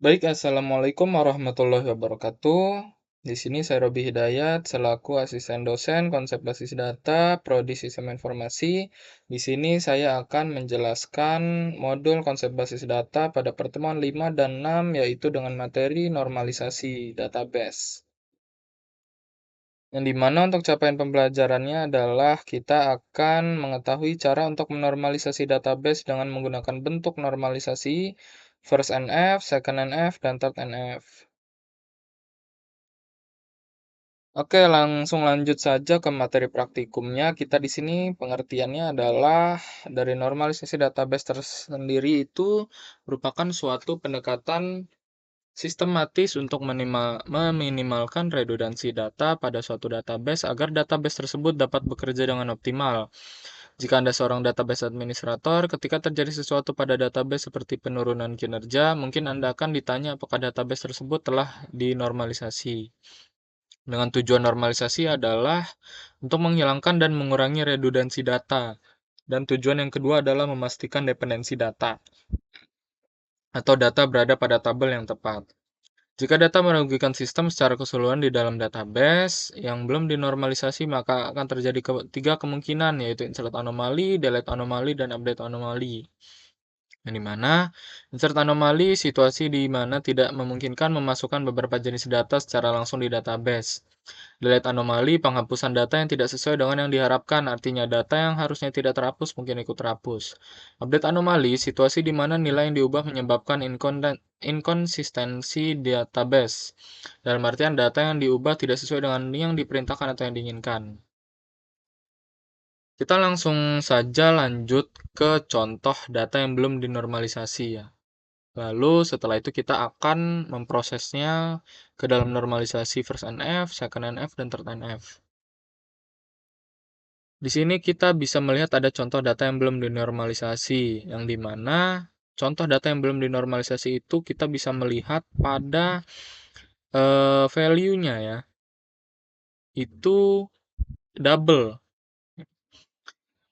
Baik, Assalamualaikum warahmatullahi wabarakatuh. Di sini saya Robi Hidayat selaku asisten dosen konsep basis data Prodi Sistem Informasi. Di sini saya akan menjelaskan modul konsep basis data pada pertemuan 5 dan 6 yaitu dengan materi normalisasi database. Yang dimana untuk capaian pembelajarannya adalah kita akan mengetahui cara untuk menormalisasi database dengan menggunakan bentuk normalisasi first NF, second NF, dan third NF. Oke, langsung lanjut saja ke materi praktikumnya. Kita di sini pengertiannya adalah dari normalisasi database tersendiri itu merupakan suatu pendekatan sistematis untuk meminimalkan redundansi data pada suatu database agar database tersebut dapat bekerja dengan optimal. Jika Anda seorang database administrator, ketika terjadi sesuatu pada database seperti penurunan kinerja, mungkin Anda akan ditanya apakah database tersebut telah dinormalisasi. Dengan tujuan normalisasi adalah untuk menghilangkan dan mengurangi redundansi data. Dan tujuan yang kedua adalah memastikan dependensi data atau data berada pada tabel yang tepat. Jika data merugikan sistem secara keseluruhan di dalam database yang belum dinormalisasi, maka akan terjadi tiga kemungkinan, yaitu insert anomali, delete anomali, dan update anomali. Yang dimana insert anomali situasi di mana tidak memungkinkan memasukkan beberapa jenis data secara langsung di database. Delete anomali, penghapusan data yang tidak sesuai dengan yang diharapkan, artinya data yang harusnya tidak terhapus mungkin ikut terhapus. Update anomali, situasi di mana nilai yang diubah menyebabkan inkonsistensi database. Dalam artian data yang diubah tidak sesuai dengan yang diperintahkan atau yang diinginkan. Kita langsung saja lanjut ke contoh data yang belum dinormalisasi ya. Lalu setelah itu kita akan memprosesnya ke dalam normalisasi first NF, second NF, dan third NF. Di sini kita bisa melihat ada contoh data yang belum dinormalisasi, yang dimana contoh data yang belum dinormalisasi itu kita bisa melihat pada value-nya ya, itu double,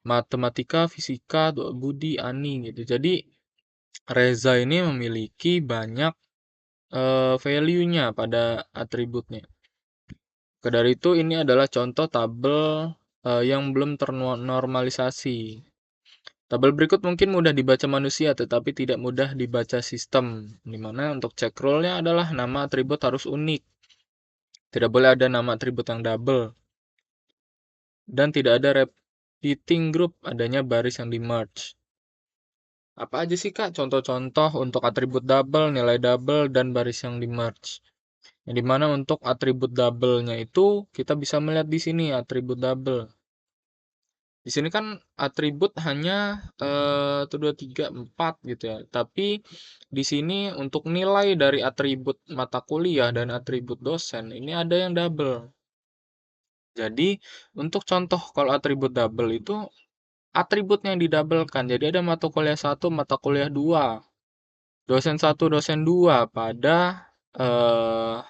matematika, fisika, Budi, Ani gitu. Jadi Reza ini memiliki banyak value-nya pada atributnya. Dari itu ini adalah contoh tabel yang belum ternormalisasi. Tabel berikut mungkin mudah dibaca manusia tetapi tidak mudah dibaca sistem, di mana untuk check rule-nya adalah nama atribut harus unik. Tidak boleh ada nama atribut yang double. Dan tidak ada repeating group, adanya baris yang di-merge. Apa aja sih Kak contoh-contoh untuk atribut double, nilai double, dan baris yang di-merge? Yang dimana untuk atribut double-nya itu kita bisa melihat di sini atribut double. Di sini kan atribut hanya 1, 2, 3, 4 gitu ya. Tapi di sini untuk nilai dari atribut mata kuliah dan atribut dosen ini ada yang double. Jadi untuk contoh kalau atribut double itu atributnya yang didabelkan. Jadi ada mata kuliah 1, mata kuliah 2. Dosen 1, dosen 2 pada eh,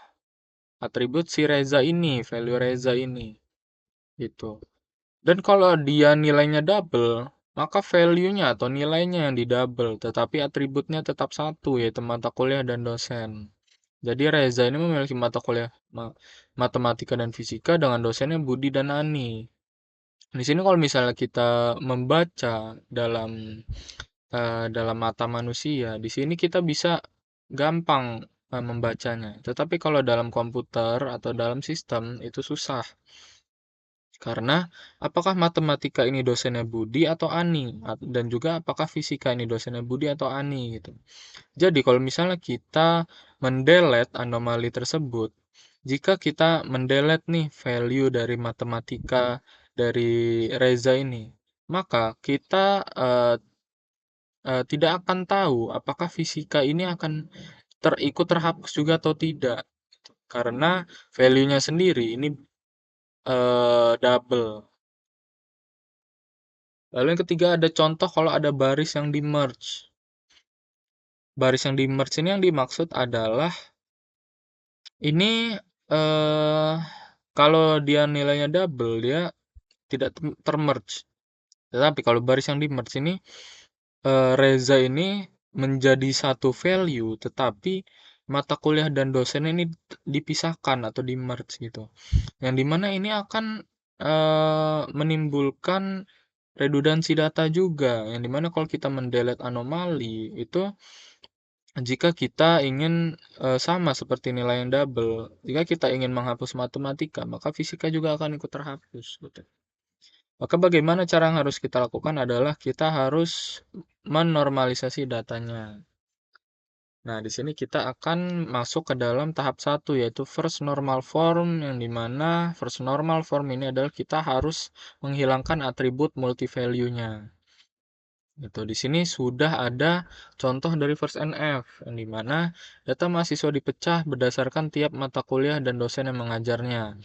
atribut si Reza ini, value Reza ini. Gitu. Dan kalau dia nilainya double, maka value-nya atau nilainya yang di-double, tetapi atributnya tetap satu, yaitu mata kuliah dan dosen. Jadi Reza ini memiliki mata kuliah matematika dan fisika dengan dosennya Budi dan Ani. Di sini kalau misalnya kita membaca dalam mata manusia, di sini kita bisa gampang membacanya. Tetapi kalau dalam komputer atau dalam sistem itu susah. Karena apakah matematika ini dosennya Budi atau Ani? Dan juga apakah fisika ini dosennya Budi atau Ani gitu. Jadi kalau misalnya kita mendelete anomali tersebut, jika kita mendelete nih value dari matematika dari Reza ini, maka kita tidak akan tahu apakah fisika ini akan ikut terhapus juga atau tidak. Karena value-nya sendiri ini double. Lalu yang ketiga ada contoh kalau ada baris yang di-merge. Baris yang di-merge ini yang dimaksud adalah ini eh kalau dia nilainya double dia tidak termerge. Tetapi kalau baris yang di-merge ini Reza ini menjadi satu value tetapi mata kuliah dan dosen ini dipisahkan atau di-merge gitu. Yang dimana ini akan menimbulkan redundansi data juga, yang dimana kalau kita mendelete anomali itu jika kita ingin sama seperti nilai yang double, jika kita ingin menghapus matematika, maka fisika juga akan ikut terhapus gitu. Maka bagaimana cara yang harus kita lakukan adalah kita harus menormalisasi datanya. Nah, di sini kita akan masuk ke dalam tahap satu, yaitu first normal form, yang dimana first normal form ini adalah kita harus menghilangkan atribut multi-value-nya. Gitu. Di sini sudah ada contoh dari first NF, yang dimana data mahasiswa dipecah berdasarkan tiap mata kuliah dan dosen yang mengajarnya.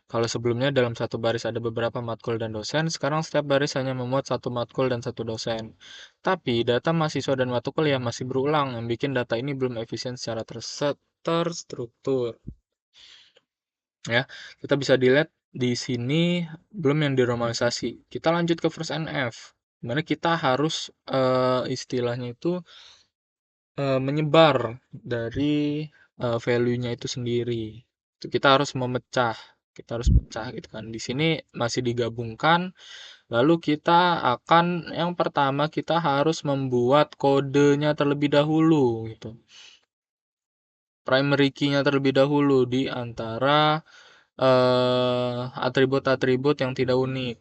Kalau sebelumnya dalam satu baris ada beberapa matkul dan dosen, sekarang setiap baris hanya memuat satu matkul dan satu dosen. Tapi data mahasiswa dan mata kuliah masih berulang, yang bikin data ini belum efisien secara terstruktur. Ya, kita bisa dilihat di sini belum yang dinormalisasi. Kita lanjut ke first NF, dimana kita harus istilahnya itu menyebar dari value-nya itu sendiri. Itu kita harus memecah, kita harus pecah gitu kan. Di sini masih digabungkan. Lalu kita akan yang pertama kita harus membuat kodenya terlebih dahulu gitu. Primary key-nya terlebih dahulu di antara atribut-atribut yang tidak unik.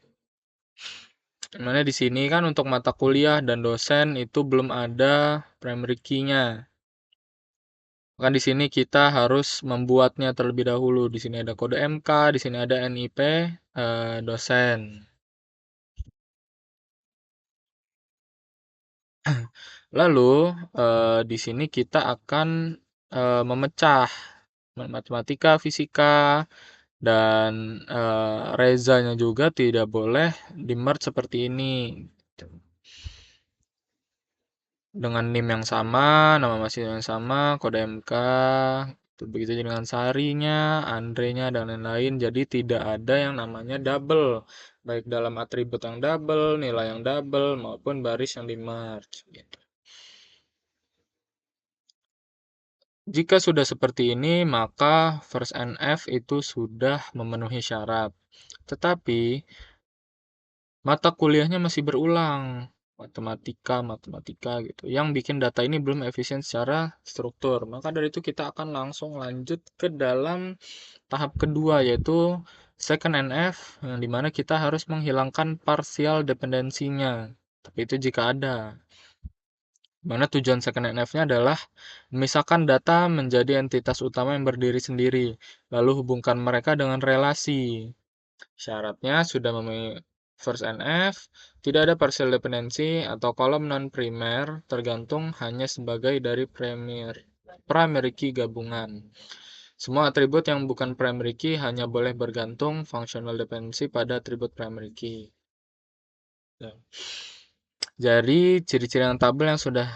Dimana di sini kan untuk mata kuliah dan dosen itu belum ada primary key-nya. Maka di sini kita harus membuatnya terlebih dahulu. Di sini ada kode MK, di sini ada NIP dosen. Lalu di sini kita akan memecah matematika, fisika, dan rezanya juga tidak boleh di-merge seperti ini. Dengan NIM yang sama, nama mahasiswa yang sama, kode MK, begitu juga dengan Sarinya, Andre-nya, dan lain-lain. Jadi tidak ada yang namanya double, baik dalam atribut yang double, nilai yang double, maupun baris yang di-merge. Gitu. Jika sudah seperti ini, maka first NF itu sudah memenuhi syarat. Tetapi mata kuliahnya masih berulang, matematika gitu, yang bikin data ini belum efisien secara struktur. Maka dari itu kita akan langsung lanjut ke dalam tahap kedua, yaitu second NF, yang dimana kita harus menghilangkan partial dependensinya. Tapi itu jika ada. Mana tujuan second NF-nya adalah memisahkan data menjadi entitas utama yang berdiri sendiri, lalu hubungkan mereka dengan relasi. Syaratnya sudah memenuhi first NF, tidak ada partial dependency atau kolom non-primer tergantung hanya sebagai dari primary key gabungan. Semua atribut yang bukan primary key hanya boleh bergantung functional dependency pada atribut primary key. Jadi, ciri-ciri yang tabel yang sudah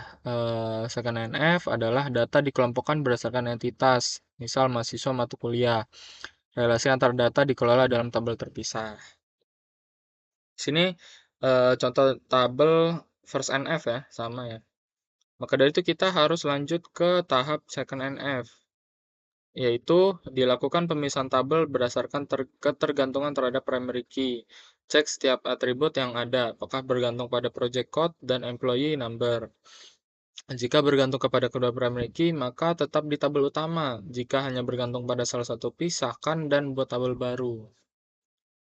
second NF adalah data dikelompokkan berdasarkan entitas, misal mahasiswa mata kuliah. Relasi antar data dikelola dalam tabel terpisah. Sini contoh tabel first NF ya, sama ya. Maka dari itu kita harus lanjut ke tahap second NF, yaitu dilakukan pemisahan tabel berdasarkan ketergantungan terhadap primary key. Cek setiap atribut yang ada, apakah bergantung pada project code dan employee number. Jika bergantung kepada kedua primary key, maka tetap di tabel utama. Jika hanya bergantung pada salah satu, pisahkan dan buat tabel baru.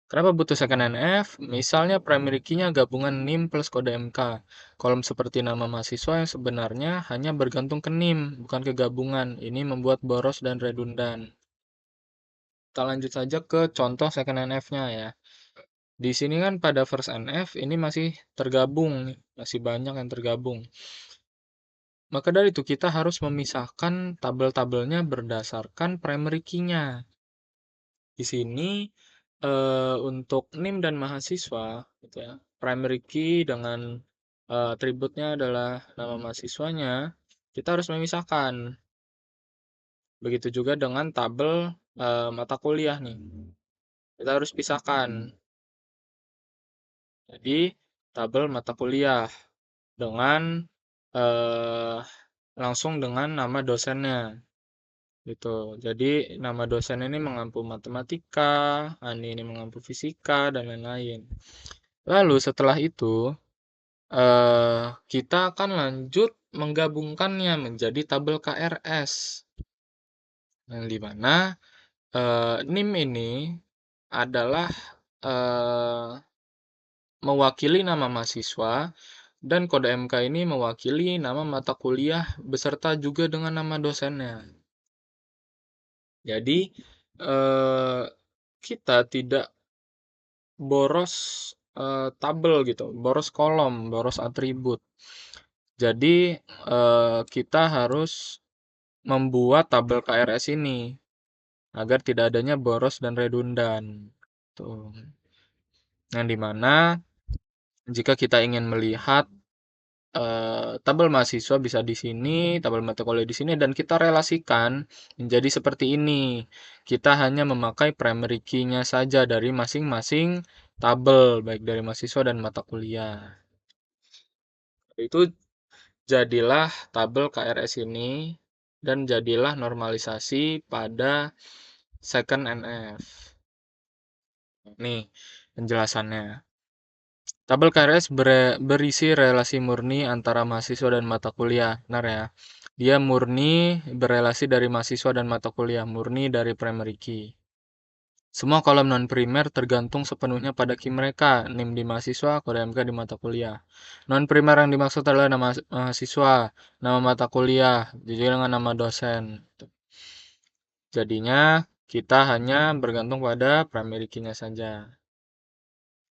Kenapa butuh second NF? Misalnya primary key-nya gabungan NIM plus kode MK. Kolom seperti nama mahasiswa yang sebenarnya hanya bergantung ke NIM, bukan ke gabungan. Ini membuat boros dan redundan. Kita lanjut saja ke contoh second NF-nya ya. Di sini kan pada first NF ini masih tergabung, masih banyak yang tergabung. Maka dari itu kita harus memisahkan tabel-tabelnya berdasarkan primary key-nya. Di sini untuk NIM dan mahasiswa gitu ya. Primary key dengan atributnya adalah nama mahasiswanya, kita harus memisahkan. Begitu juga dengan tabel mata kuliah nih. Kita harus pisahkan. Jadi tabel mata kuliah dengan langsung dengan nama dosennya. gitu. Jadi nama dosen ini mengampu matematika, Ani ini mengampu fisika dan lain-lain. Lalu setelah itu kita akan lanjut menggabungkannya menjadi tabel KRS. Yang di mana NIM ini adalah eh, mewakili nama mahasiswa dan kode MK ini mewakili nama mata kuliah beserta juga dengan nama dosennya. Jadi eh, kita tidak boros tabel gitu, boros kolom, boros atribut. Jadi kita harus membuat tabel KRS ini agar tidak adanya boros dan redundan. Tuh. Yang dimana jika kita ingin melihat tabel mahasiswa bisa di sini, tabel mata kuliah di sini, dan kita relasikan menjadi seperti ini. Kita hanya memakai primary key-nya saja dari masing-masing tabel, baik dari mahasiswa dan mata kuliah. Itu jadilah tabel KRS ini, dan jadilah normalisasi pada second NF. Nih penjelasannya. Tabel KRS berisi relasi murni antara mahasiswa dan mata kuliah. Benar ya. Dia murni berelasi dari mahasiswa dan mata kuliah, murni dari primary key. Semua kolom non-primer tergantung sepenuhnya pada key mereka, NIM di mahasiswa, kode MK di mata kuliah. Non-primer yang dimaksud adalah nama mahasiswa, nama mata kuliah, juga dengan nama dosen. Jadinya kita hanya bergantung pada primary key-nya saja.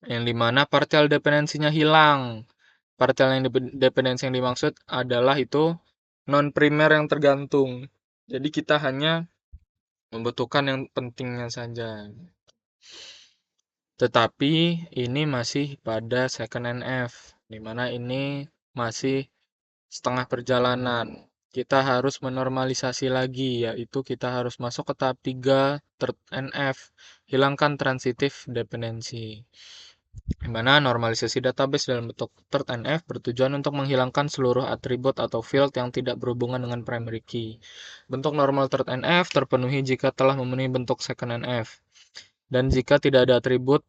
Yang dimana partial dependensinya hilang. Partial yang dependensi yang dimaksud adalah itu non-primer yang tergantung. Jadi kita hanya membutuhkan yang pentingnya saja. Tetapi ini masih pada second NF, di mana ini masih setengah perjalanan. Kita harus menormalisasi lagi, yaitu kita harus masuk ke tahap 3 third NF, hilangkan transitive dependency. Di mana normalisasi database dalam bentuk third NF bertujuan untuk menghilangkan seluruh atribut atau field yang tidak berhubungan dengan primary key. Bentuk normal third NF terpenuhi jika telah memenuhi bentuk second NF. Dan jika tidak ada atribut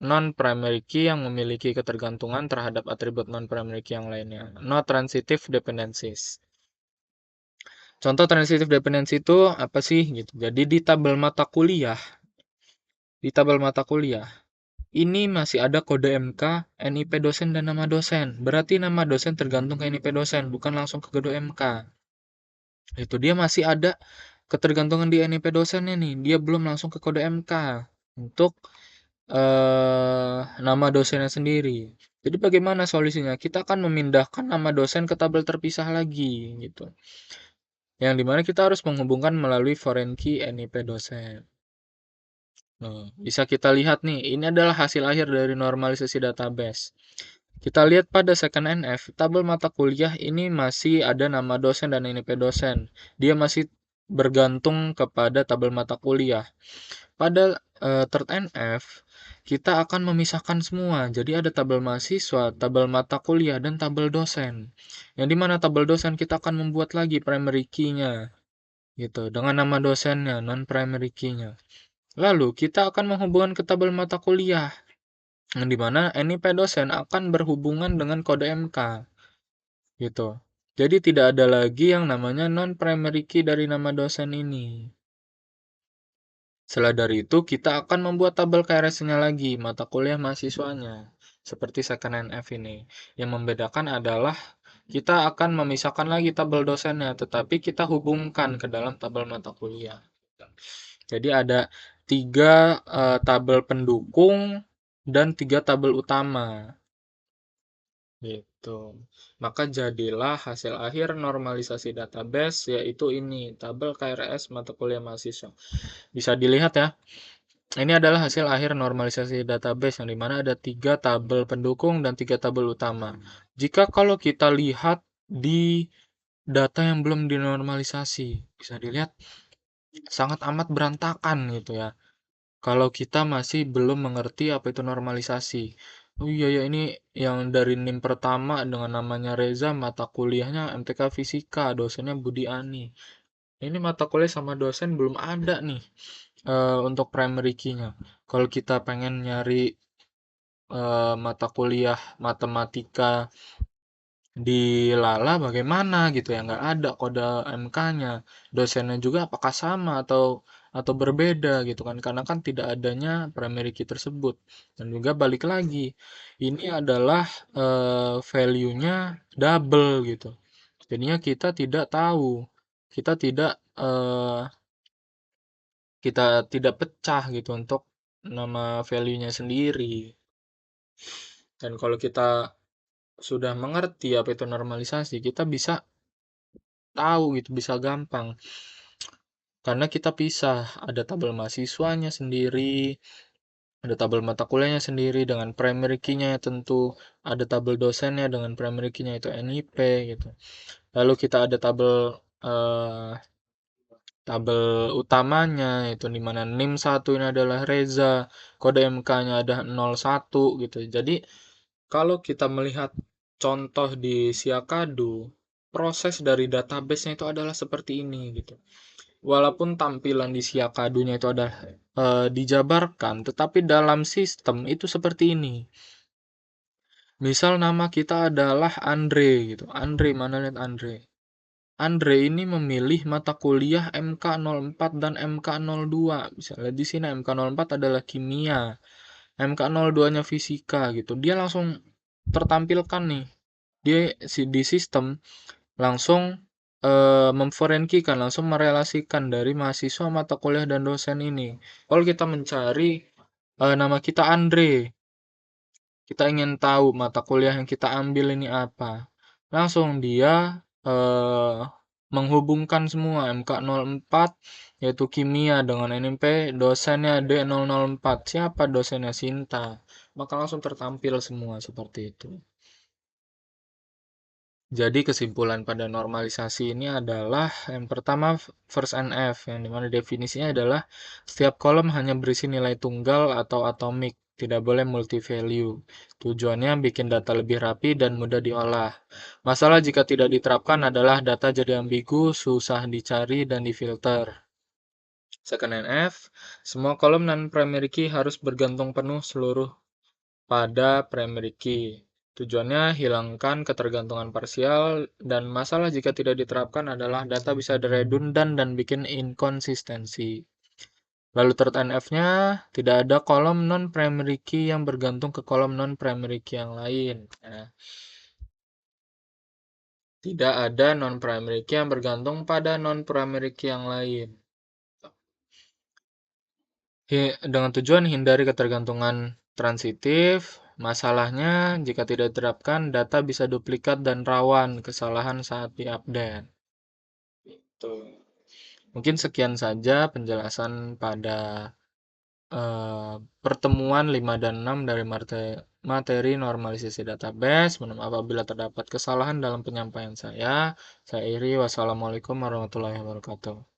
non-primary key yang memiliki ketergantungan terhadap atribut non-primary key yang lainnya. No transitive dependencies. Contoh transitive dependency itu apa sih? Gitu. Jadi di tabel mata kuliah, ini masih ada kode MK, NIP dosen, dan nama dosen. Berarti nama dosen tergantung ke NIP dosen, bukan langsung ke kode MK. Itu dia masih ada ketergantungan di NIP dosennya nih. Dia belum langsung ke kode MK untuk nama dosennya sendiri. Jadi bagaimana solusinya? Kita akan memindahkan nama dosen ke tabel terpisah lagi gitu. Yang dimana kita harus menghubungkan melalui foreign key NIP dosen. Nah, bisa kita lihat nih, ini adalah hasil akhir dari normalisasi database. Kita lihat pada second NF, tabel mata kuliah ini masih ada nama dosen dan NIP dosen. Dia masih bergantung kepada tabel mata kuliah. Pada third NF, kita akan memisahkan semua. Jadi ada tabel mahasiswa, tabel mata kuliah, dan tabel dosen. Yang dimana tabel dosen kita akan membuat lagi primary key-nya. Gitu, dengan nama dosennya, non-primary key-nya. Lalu kita akan menghubungkan ke tabel mata kuliah, yang dimana NIP dosen akan berhubungan dengan kode MK, gitu. Jadi tidak ada lagi yang namanya non-primary key dari nama dosen ini. Setelah dari itu, kita akan membuat tabel KRS-nya lagi, mata kuliah mahasiswanya, seperti second NF ini. Yang membedakan adalah kita akan memisahkan lagi tabel dosennya, tetapi kita hubungkan ke dalam tabel mata kuliah. Jadi ada 3 tabel pendukung dan 3 tabel utama. Gitu. Maka jadilah hasil akhir normalisasi database yaitu ini, tabel KRS mata kuliah mahasiswa. Bisa dilihat ya. Ini adalah hasil akhir normalisasi database yang dimana ada 3 tabel pendukung dan 3 tabel utama. Jika kalau kita lihat di data yang belum dinormalisasi, bisa dilihat sangat amat berantakan gitu ya. Kalau kita masih belum mengerti apa itu normalisasi. Oh iya ya, ini yang dari NIM pertama dengan namanya Reza, mata kuliahnya MTK Fisika, dosennya Budi Ani. Ini mata kuliah sama dosen belum ada nih untuk primary key-nya. Kalau kita pengen nyari mata kuliah matematika di Lala bagaimana gitu ya, nggak ada kode MK-nya. Dosennya juga apakah sama atau berbeda gitu kan, karena kan tidak adanya primary key tersebut. Dan juga balik lagi, ini adalah value-nya double gitu. Jadinya kita tidak tahu, kita tidak kita tidak pecah gitu untuk nama value-nya sendiri. Dan kalau kita sudah mengerti apa itu normalisasi, kita bisa tahu gitu, bisa gampang. Karena kita pisah, ada tabel mahasiswanya sendiri, ada tabel mata kuliahnya sendiri dengan primary key-nya ya tentu, ada tabel dosennya dengan primary key-nya itu NIP gitu. Lalu kita ada eh, tabel utamanya itu di mana NIM 1 ini adalah Reza, kode MK-nya ada 01 gitu. Jadi kalau kita melihat contoh di Siakadu, proses dari database-nya itu adalah seperti ini gitu. Walaupun tampilan di Siakadunya itu ada dijabarkan, tetapi dalam sistem itu seperti ini. Misal nama kita adalah Andre gitu. Andre, mana lihat Andre? Andre ini memilih mata kuliah MK04 dan MK02. Bisa lihat di sini MK04 adalah kimia, MK02-nya fisika gitu. Dia langsung tertampilkan nih. Dia di sistem langsung memforenkikan, langsung merelasikan dari mahasiswa, mata kuliah, dan dosen ini. Kalau kita mencari nama kita Andre, kita ingin tahu mata kuliah yang kita ambil ini apa, langsung dia eh, menghubungkan semua MK04 yaitu kimia dengan NMP dosennya D004. Siapa dosennya? Sinta. Maka langsung tertampil semua seperti itu. Jadi kesimpulan pada normalisasi ini adalah yang pertama first NF, yang dimana definisinya adalah setiap kolom hanya berisi nilai tunggal atau atomik, tidak boleh multi value. Tujuannya bikin data lebih rapi dan mudah diolah. Masalah jika tidak diterapkan adalah data jadi ambigu, susah dicari dan difilter. Second NF, semua kolom non primary key harus bergantung penuh seluruh pada primary key. Tujuannya hilangkan ketergantungan parsial, dan masalah jika tidak diterapkan adalah data bisa redundant dan bikin inkonsistensi. Lalu third NF-nya, tidak ada kolom non-primary key yang bergantung ke kolom non-primary key yang lain. Nah, tidak ada non-primary key yang bergantung pada non-primary key yang lain. Dengan tujuan hindari ketergantungan transitif, masalahnya jika tidak diterapkan, data bisa duplikat dan rawan kesalahan saat diupdate. Tuh. Mungkin sekian saja penjelasan pada pertemuan 5 dan 6 dari materi normalisasi database. Mohon maaf apabila terdapat kesalahan dalam penyampaian saya. Saya Iri, wassalamualaikum warahmatullahi wabarakatuh.